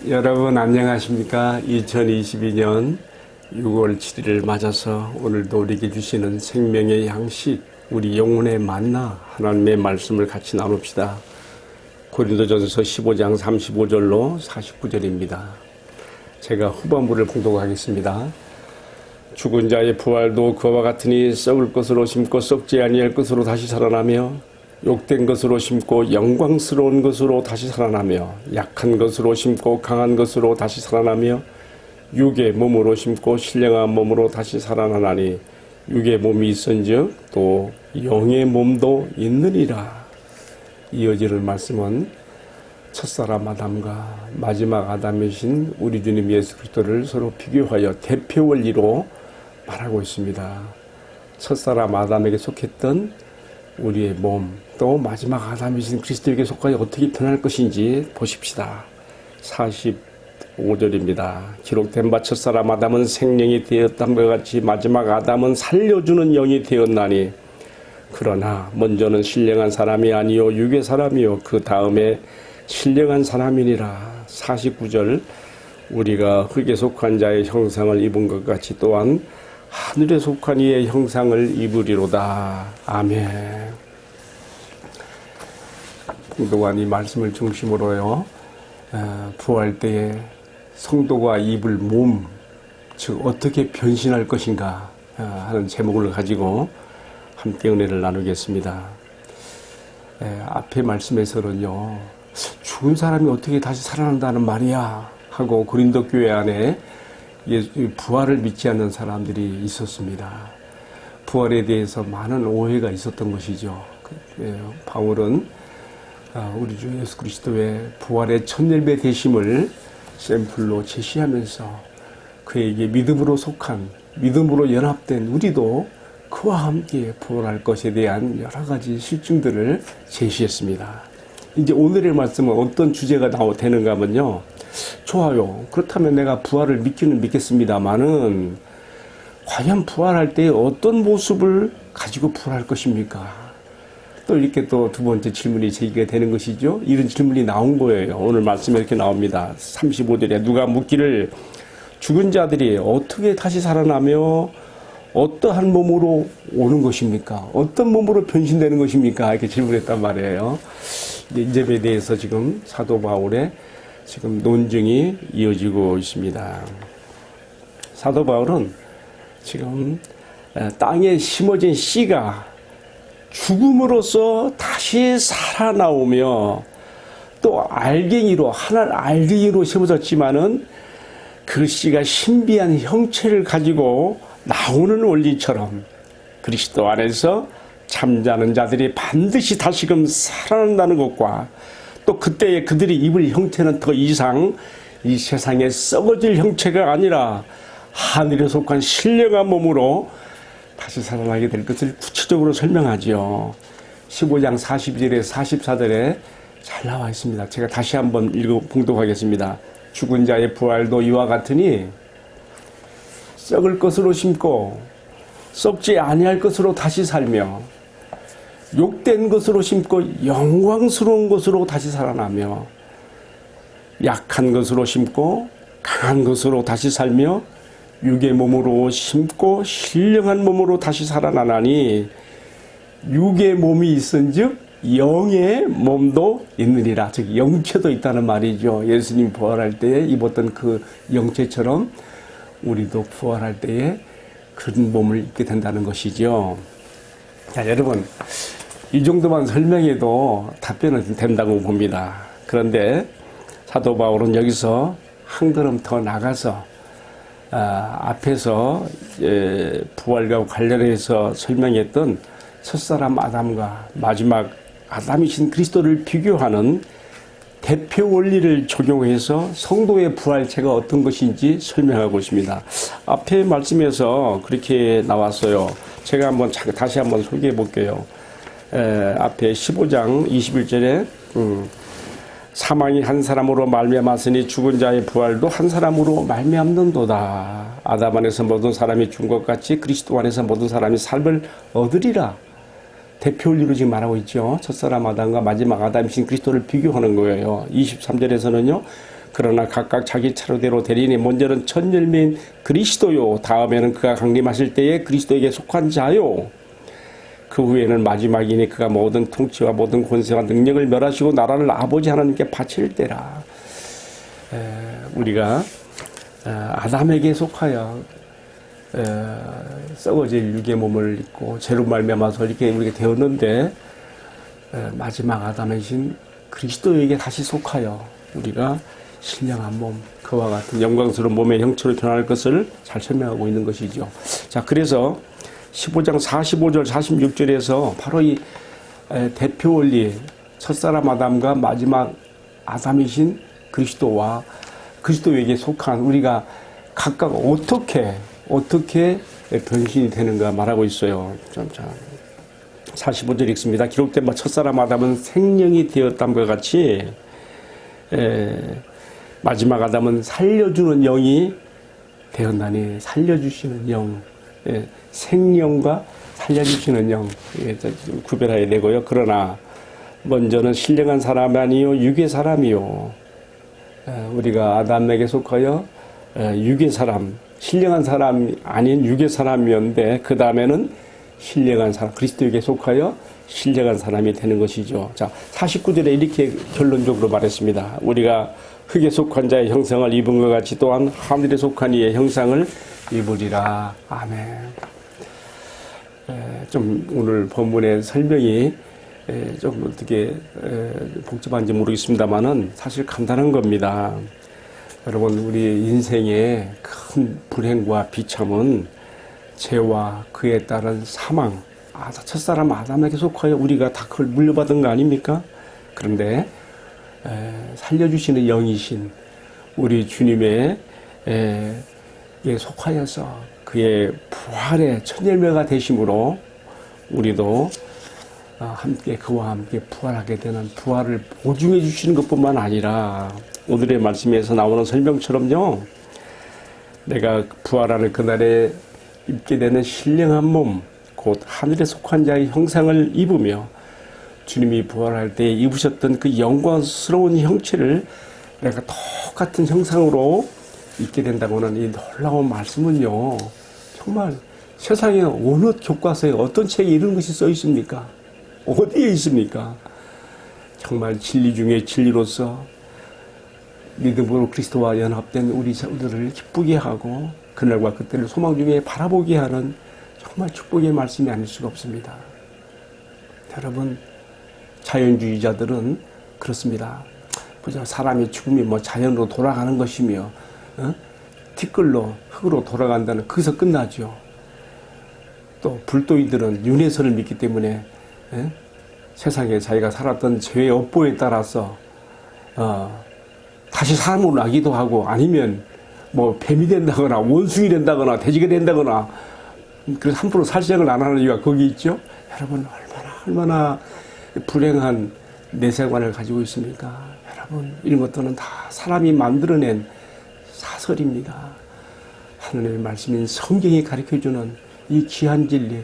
여러분 안녕하십니까? 2022년 6월 7일을 맞아서 오늘도 우리에게 주시는 생명의 양식, 우리 영혼의 만나 하나님의 말씀을 같이 나눕시다. 고린도전서 15장 35절로 49절입니다. 제가 후반부를 봉독하겠습니다. 죽은 자의 부활도 그와 같으니 썩을 것으로 심고 썩지 아니할 것으로 다시 살아나며 욕된 것으로 심고 영광스러운 것으로 다시 살아나며 약한 것으로 심고 강한 것으로 다시 살아나며 육의 몸으로 심고 신령한 몸으로 다시 살아나나니 육의 몸이 있은즉 또 영의 몸도 있느니라. 이어지는 말씀은 첫사람 아담과 마지막 아담이신 우리 주님 예수 그리스도를 서로 비교하여 대표 원리로 말하고 있습니다. 첫사람 아담에게 속했던 우리의 몸, 또 마지막 아담이신 그리스도에게 속하여 어떻게 변할 것인지 보십시다. 45절입니다. 기록된 바 첫사람 아담은 생명이 되었다과 같이 마지막 아담은 살려주는 영이 되었나니 그러나 먼저는 신령한 사람이 아니요 육의 사람이요 그 다음에 신령한 사람이니라. 49절 우리가 흙에 속한 자의 형상을 입은 것 같이 또한 하늘에 속한 이의 형상을 입으리로다. 아멘. 그동안 이 말씀을 중심으로요, 부활 때에 성도가 입을 몸, 즉 어떻게 변신할 것인가 하는 제목을 가지고 함께 은혜를 나누겠습니다. 앞에 말씀에서는요, 죽은 사람이 어떻게 다시 살아난다는 말이야 하고 고린도 교회 안에 부활을 믿지 않는 사람들이 있었습니다. 부활에 대해서 많은 오해가 있었던 것이죠. 바울은 우리 주 예수 그리스도의 부활의 첫열매 되심을 샘플로 제시하면서 그에게 믿음으로 속한, 믿음으로 연합된 우리도 그와 함께 부활할 것에 대한 여러 가지 실증들을 제시했습니다. 이제 오늘의 말씀은 어떤 주제가 되는가 하면요, 좋아요. 그렇다면 내가 부활을 믿기는 믿겠습니다만은 과연 부활할 때 어떤 모습을 가지고 부활할 것입니까? 또 이렇게 또 두 번째 질문이 제기가 되는 것이죠. 이런 질문이 나온 거예요. 오늘 말씀에 이렇게 나옵니다. 35절에 누가 묻기를 죽은 자들이 어떻게 다시 살아나며 어떠한 몸으로 오는 것입니까? 어떤 몸으로 변신되는 것입니까? 이렇게 질문했단 말이에요. 이 점에 대해서 지금 사도 바울의 지금 논증이 이어지고 있습니다. 사도 바울은 지금 땅에 심어진 씨가 죽음으로써 다시 살아나오며 또 알갱이로, 하늘 알갱이로 심어졌지만은 그 씨가 신비한 형체를 가지고 나오는 원리처럼 그리스도 안에서 잠자는 자들이 반드시 다시금 살아난다는 것과 또 그때에 그들이 입을 형체는 더 이상 이 세상에 썩어질 형체가 아니라 하늘에 속한 신령한 몸으로 다시 살아나게 될 것을 구체적으로 설명하죠. 15장 42절에 44절에 잘 나와 있습니다. 제가 다시 한번 봉독하겠습니다. 죽은 자의 부활도 이와 같으니 썩을 것으로 심고 썩지 아니할 것으로 다시 살며 욕된 것으로 심고 영광스러운 것으로 다시 살아나며 약한 것으로 심고 강한 것으로 다시 살며 육의 몸으로 심고 신령한 몸으로 다시 살아나나니 육의 몸이 있은즉 영의 몸도 있느니라. 즉 영체도 있다는 말이죠. 예수님 부활할 때에 입었던 그 영체처럼 우리도 부활할 때에 그런 몸을 입게 된다는 것이죠. 자, 여러분, 이 정도만 설명해도 답변은 된다고 봅니다. 그런데 사도 바울은 여기서 한 걸음 더 나가서 앞에서 부활과 관련해서 설명했던 첫사람 아담과 마지막 아담이신 그리스도를 비교하는 대표 원리를 적용해서 성도의 부활체가 어떤 것인지 설명하고 있습니다. 앞에 말씀에서 그렇게 나왔어요. 제가 한번 다시 한번 소개해 볼게요. 앞에 15장 21절에 사망이 한 사람으로 말미암았으니 죽은 자의 부활도 한 사람으로 말미암는도다. 아담 안에서 모든 사람이 죽은 것 같이 그리스도 안에서 모든 사람이 삶을 얻으리라. 대표 원리로 지금 말하고 있죠. 첫사람 아담과 마지막 아담이신 그리스도를 비교하는 거예요. 23절에서는요. 그러나 각각 자기 차례대로 되리니 먼저는 첫 열매인 그리스도요 다음에는 그가 강림하실 때에 그리스도에게 속한 자요 그 후에는 마지막이니 그가 모든 통치와 모든 권세와 능력을 멸하시고 나라를 아버지 하나님께 바칠 때라. 우리가 아담에게 속하여 썩어질 육의 몸을 입고 죄로 말미암아서 이렇게 우리가 되었는데 마지막 아담이신 그리스도에게 다시 속하여 우리가 신령한 몸, 그와 같은 영광스러운 몸의 형체로 변할 것을 잘 설명하고 있는 것이죠. 자, 그래서 15장 45절 46절에서 바로 이 대표 원리 첫사람 아담과 마지막 아담이신 그리스도와 그리스도에게 속한 우리가 각각 어떻게 변신이 되는가 말하고 있어요. 45절 읽습니다. 기록된 바 첫사람 아담은 생명이 되었담과 같이 마지막 아담은 살려주는 영이 되었나니 살려주시는 영, 생명과 살려주시는 영 구별해야 되고요. 그러나 먼저는 신령한 사람이 아니요 육의 사람이요. 우리가 아담에게 속하여 육의 사람, 신령한 사람이 아닌 육의 사람이었는데 그 다음에는 신령한 사람, 그리스도에게 속하여 신령한 사람이 되는 것이죠. 자, 49절에 이렇게 결론적으로 말했습니다. 우리가 흙에 속한 자의 형상을 입은 것 같이 또한 하늘에 속한 이의 형상을 입으리라. 아멘. 좀 오늘 본문의 설명이 좀 어떻게 복잡한지 모르겠습니다만은 사실 간단한 겁니다. 여러분, 우리 인생의 큰 불행과 비참은 죄와 그에 따른 사망, 첫사람 아담에게 속하여 우리가 다 그걸 물려받은 거 아닙니까? 그런데 살려주시는 영이신 우리 주님의 속하여서 그의 부활의 첫 열매가 되심으로 우리도 함께 그와 함께 부활하게 되는 부활을 보증해 주시는 것뿐만 아니라 오늘의 말씀에서 나오는 설명처럼요, 내가 부활하는 그날에 입게 되는 신령한 몸, 곧 하늘에 속한 자의 형상을 입으며 주님이 부활할 때 입으셨던 그 영광스러운 형체를 내가 똑같은 형상으로 입게 된다고는 이 놀라운 말씀은요, 정말 세상에 어느 교과서에 어떤 책에 이런 것이 써 있습니까? 어디에 있습니까? 정말 진리 중에 진리로서 믿음으로 그리스도와 연합된 우리 자들을 기쁘게 하고 그날과 그때를 소망 중에 바라보게 하는 정말 축복의 말씀이 아닐 수가 없습니다. 여러분, 자연주의자들은 그렇습니다. 그저 사람의 죽음이 뭐 자연으로 돌아가는 것이며 티끌로 흙으로 돌아간다는 거기서 끝나죠. 또 불도이들은 윤회설을 믿기 때문에 세상에 자기가 살았던 죄의 업보에 따라서 다시 사람으로 나기도 하고 아니면 뭐 뱀이 된다거나 원숭이 된다거나 돼지가 된다거나 그래서 함부로 살생을 안 하는 이유가 거기 있죠. 여러분, 얼마나 불행한 내세관을 가지고 있습니까? 여러분, 이런 것들은 다 사람이 만들어낸 사설입니다. 하나님의 말씀인 성경이 가르쳐주는 이 귀한 진리,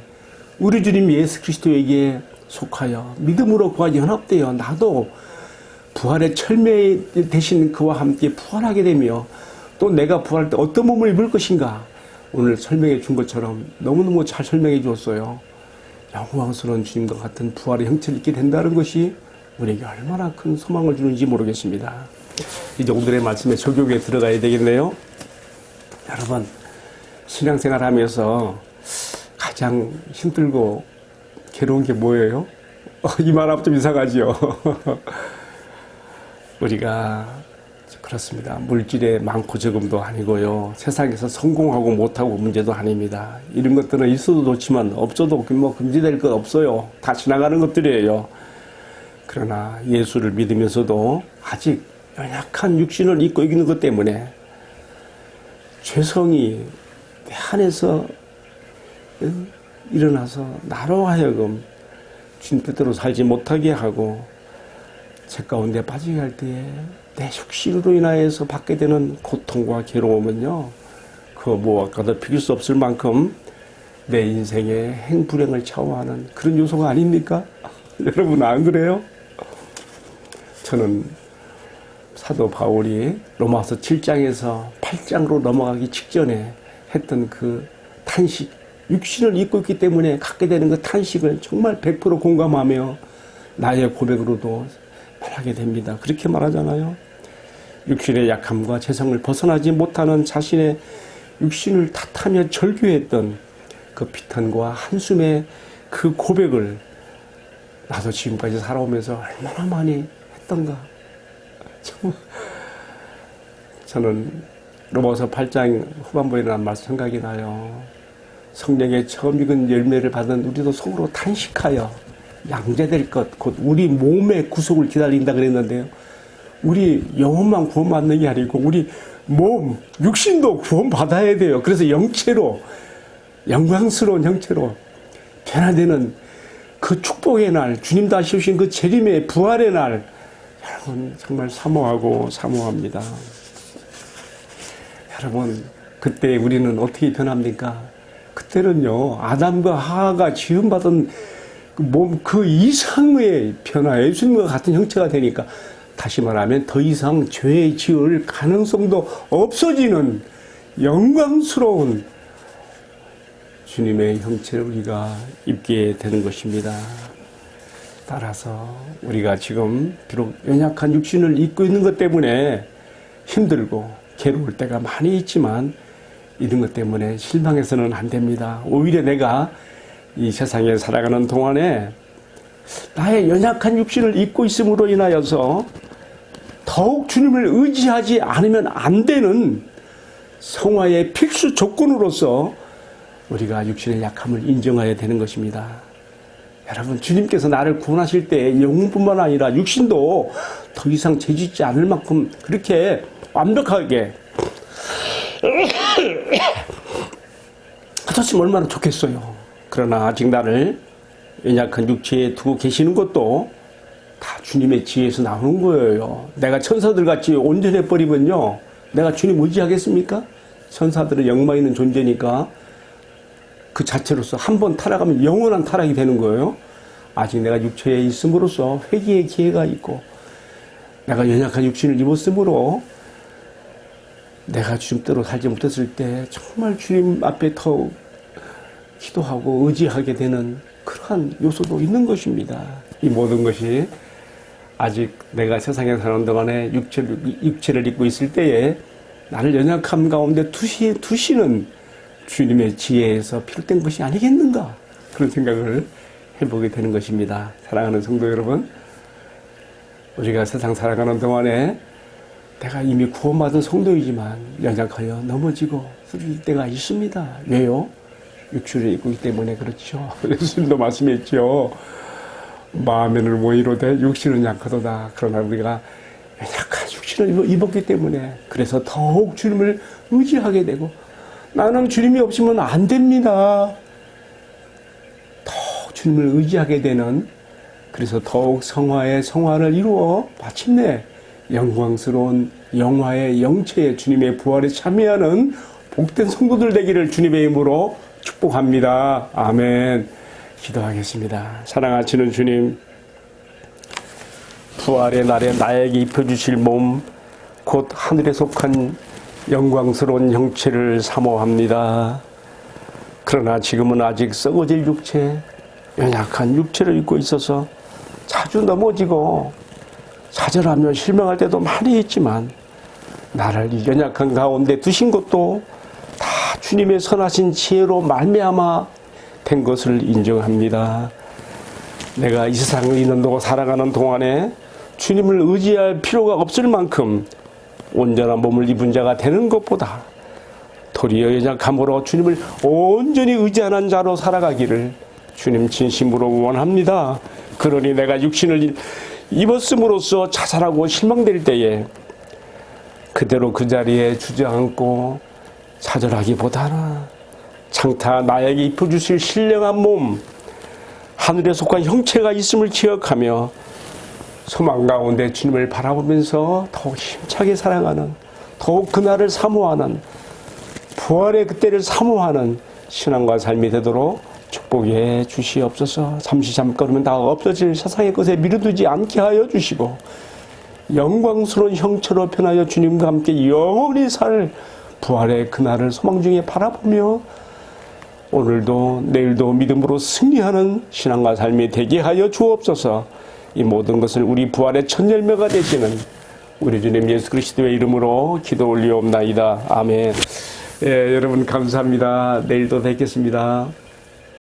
우리 주님 예수 그리스도에게 속하여 믿음으로 그와 연합되어 나도 부활의 철매 되신 그와 함께 부활하게 되며 또 내가 부활할 때 어떤 몸을 입을 것인가, 오늘 설명해 준 것처럼 너무너무 잘 설명해 주었어요. 영광스러운 주님과 같은 부활의 형체를 입게 된다는 것이 우리에게 얼마나 큰 소망을 주는지 모르겠습니다. 이제 오늘의 말씀에 적용에 들어가야 되겠네요. 여러분, 신앙생활 하면서 가장 힘들고 괴로운 게 뭐예요? 이 말하면 좀 이상하지요. 우리가 그렇습니다. 물질의 많고 적음도 아니고요. 세상에서 성공하고 못하고 문제도 아닙니다. 이런 것들은 있어도 좋지만 없어도 뭐 금지될 것 없어요. 다 지나가는 것들이에요. 그러나 예수를 믿으면서도 아직 연약한 육신을 입고 있는 것 때문에 죄성이 내 안에서 일어나서 나로 하여금 주님 뜻대로 살지 못하게 하고 죄 가운데 빠지게 할 때에 내 육신으로 인하여서 받게 되는 고통과 괴로움은요, 그거 무엇과도 비길 수 없을 만큼 내 인생의 행불행을 차오하는 그런 요소가 아닙니까? 여러분, 안 그래요? 저는 사도 바울이 로마서 7장에서 8장으로 넘어가기 직전에 했던 그 탄식, 육신을 입고 있기 때문에 갖게 되는 그 탄식을 정말 100% 공감하며 나의 고백으로도 말하게 됩니다. 그렇게 말하잖아요. 육신의 약함과 죄성을 벗어나지 못하는 자신의 육신을 탓하며 절규했던 그 비탄과 한숨의 그 고백을 나도 지금까지 살아오면서 얼마나 많이 했던가. 정말 저는 로마서 8장 후반부에 난 말씀 생각이 나요. 성령의 처음 익은 열매를 받은 우리도 속으로 탄식하여 양자될 것, 곧 우리 몸의 구속을 기다린다 그랬는데요. 우리 영혼만 구원받는 게 아니고 우리 몸, 육신도 구원받아야 돼요. 그래서 영체로, 영광스러운 형체로 변화되는 그 축복의 날, 주님 다시 오신 그 재림의 부활의 날, 여러분 정말 사모하고 사모합니다. 여러분 그때 우리는 어떻게 변합니까? 그때는요 아담과 하하가 지음받은 몸 그 이상의 변화, 예수님과 같은 형체가 되니까 다시 말하면 더 이상 죄 지을 가능성도 없어지는 영광스러운 주님의 형체를 우리가 입게 되는 것입니다. 따라서 우리가 지금 비록 연약한 육신을 입고 있는 것 때문에 힘들고 괴로울 때가 많이 있지만 이런 것 때문에 실망해서는 안 됩니다. 오히려 내가 이 세상에 살아가는 동안에 나의 연약한 육신을 입고 있음으로 인하여서 더욱 주님을 의지하지 않으면 안 되는 성화의 필수 조건으로서 우리가 육신의 약함을 인정해야 되는 것입니다. 여러분 주님께서 나를 구원하실 때 영혼뿐만 아니라 육신도 더 이상 죄짓지 않을 만큼 그렇게 완벽하게 하셨으면 얼마나 좋겠어요. 그러나 아직 나를 연약한 육체에 두고 계시는 것도 다 주님의 지혜에서 나오는 거예요. 내가 천사들같이 온전해버리면요 내가 주님 의지하겠습니까? 천사들은 영광 있는 존재니까 그 자체로서 한 번 타락하면 영원한 타락이 되는 거예요. 아직 내가 육체에 있음으로써 회개의 기회가 있고 내가 연약한 육신을 입었으므로 내가 주님대로 살지 못했을 때 정말 주님 앞에 더욱 기도하고 의지하게 되는 그러한 요소도 있는 것입니다. 이 모든 것이 아직 내가 세상에 사는 동안에 육체를 입고 있을 때에 나를 연약함 가운데 두시는 주님의 지혜에서 비롯된 것이 아니겠는가 그런 생각을 해보게 되는 것입니다. 사랑하는 성도 여러분, 우리가 세상 살아가는 동안에 내가 이미 구원받은 성도이지만 연약하여 넘어지고 쓰러질 때가 있습니다. 왜요? 육신을 입고 있기 때문에 그렇죠. 예수님도 말씀했죠. 마음에는 원이로되 육신은 약하도다. 그러나 우리가 연약한 육신을 입었기 때문에 그래서 더욱 주님을 의지하게 되고 나는 주님이 없으면 안 됩니다. 더욱 주님을 의지하게 되는 그래서 더욱 성화의 성화를 이루어 마침내 영광스러운 영화의 영체의 주님의 부활에 참여하는 복된 성도들 되기를 주님의 이름으로 축복합니다. 아멘. 기도하겠습니다. 사랑하시는 주님, 부활의 날에 나에게 입혀주실 몸, 곧 하늘에 속한 영광스러운 형체를 사모합니다. 그러나 지금은 아직 썩어질 육체, 연약한 육체를 입고 있어서 자주 넘어지고 좌절하며 실망할 때도 많이 있지만 나를 이 연약한 가운데 두신 것도 다 주님의 선하신 지혜로 말미암아 된 것을 인정합니다. 내가 이 세상을 인도하고 살아가는 동안에 주님을 의지할 필요가 없을 만큼 온전한 몸을 입은 자가 되는 것보다 도리어 연약함으로 주님을 온전히 의지하는 자로 살아가기를 주님 진심으로 원합니다. 그러니 내가 육신을 입었음으로써 자살하고 실망될 때에 그대로 그 자리에 주저앉고 좌절하기보다는 창타 나에게 입혀주실 신령한 몸, 하늘에 속한 형체가 있음을 기억하며 소망 가운데 주님을 바라보면서 더욱 힘차게 사랑하는, 더욱 그날을 사모하는, 부활의 그때를 사모하는 신앙과 삶이 되도록 축복해 주시옵소서. 잠시 잠깐이면 다 없어질 세상의 것에 미루두지 않게 하여 주시고 영광스러운 형체로 변하여 주님과 함께 영원히 살 부활의 그날을 소망 중에 바라보며 오늘도 내일도 믿음으로 승리하는 신앙과 삶이 되게 하여 주옵소서. 이 모든 것을 우리 부활의 첫 열매가 되시는 우리 주님 예수 그리스도의 이름으로 기도 올리옵나이다. 아멘. 예, 여러분 감사합니다. 내일도 뵙겠습니다.